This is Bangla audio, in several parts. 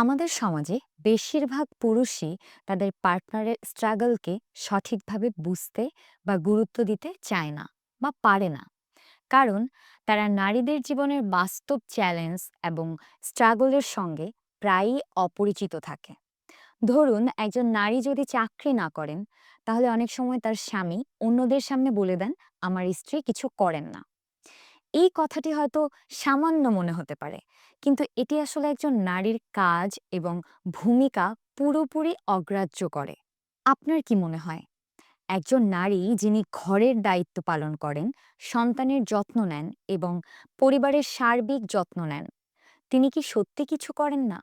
আমাদের সমাজে বেশিরভাগ পুরুষই তাদের পার্টনারের স্ট্রাগলকে সঠিকভাবে বুঝতে বা গুরুত্ব দিতে চায় না বা পারে না। কারণ তারা নারীদের জীবনের বাস্তব চ্যালেঞ্জ এবং স্ট্রাগলের সঙ্গে প্রায়ই অপরিচিত থাকে। ধরুন, একজন নারী যদি চাকরি না করেন, তাহলে অনেক সময় তার স্বামী অন্যদের সামনে বলে দেন, আমার স্ত্রী কিছু করেন না। এই কথাটি হয়তো সামান্য মনে হতে পারে, কিন্তু এটি আসলে একজন নারীর কাজ এবং ভূমিকা পুরোপুরি অগ্রাহ্য করে। আপনার কি মনে হয়, একজন নারী যিনি ঘরের দায়িত্ব পালন করেন, সন্তানের যত্ন নেন এবং পরিবারের সার্বিক যত্ন নেন, তিনি কি সত্যি কিছু করেন না?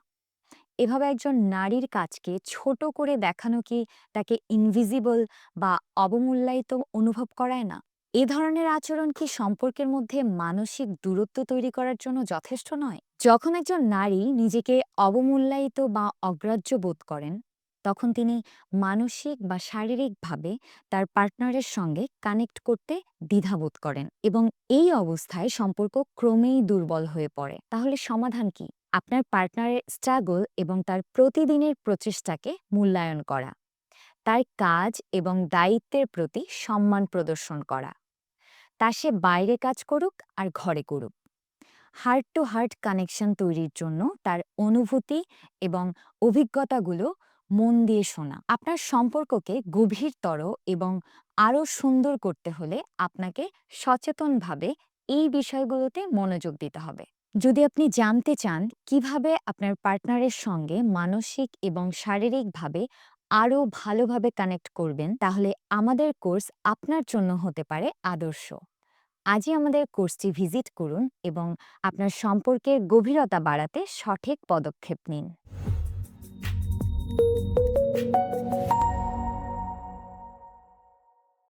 এভাবে একজন নারীর কাজকে ছোট করে দেখানো কি তাকে ইনভিজিবল বা অবমূল্যায়িত অনুভব করায় না? এ ধরনের আচরণ কি সম্পর্কের মধ্যে মানসিক দূরত্ব তৈরি করার জন্য যথেষ্ট নয়? যখন একজন নারী নিজেকে অবমূল্যায়িত বা অগ্রাহ্য বোধ করেন, তখন তিনি মানসিক বা শারীরিকভাবে তার পার্টনারের সঙ্গে কানেক্ট করতে দ্বিধাবোধ করেন এবং এই অবস্থায় সম্পর্ক ক্রমেই দুর্বল হয়ে পড়ে। তাহলে সমাধান কি? আপনার পার্টনারের স্ট্রাগল এবং তার প্রতিদিনের প্রচেষ্টাকে মূল্যায়ন করা, তার কাজ এবং দায়িত্বের প্রতি সম্মান প্রদর্শন করা। তা সে বাইরে কাজ করুক আর ঘরে করুক, হার্ট টু হার্ট কানেকশন তৈরির জন্য তার অনুভূতি এবং অভিজ্ঞতাগুলো মন দিয়ে শোনা। আপনার সম্পর্ককে গভীরতর এবং আরও সুন্দর করতে হলে আপনাকে সচেতনভাবে এই বিষয়গুলোতে মনোযোগ দিতে হবে। যদি আপনি জানতে চান কিভাবে আপনার পার্টনারের সঙ্গে মানসিক এবং শারীরিকভাবে আরও ভালোভাবে কানেক্ট করবেন, তাহলে আমাদের কোর্স আপনার জন্য হতে পারে আদর্শ। আজই আমাদের কোর্সটি ভিজিট করুন এবং আপনার সম্পর্কের গভীরতা বাড়াতে সঠিক পদক্ষেপ নিন।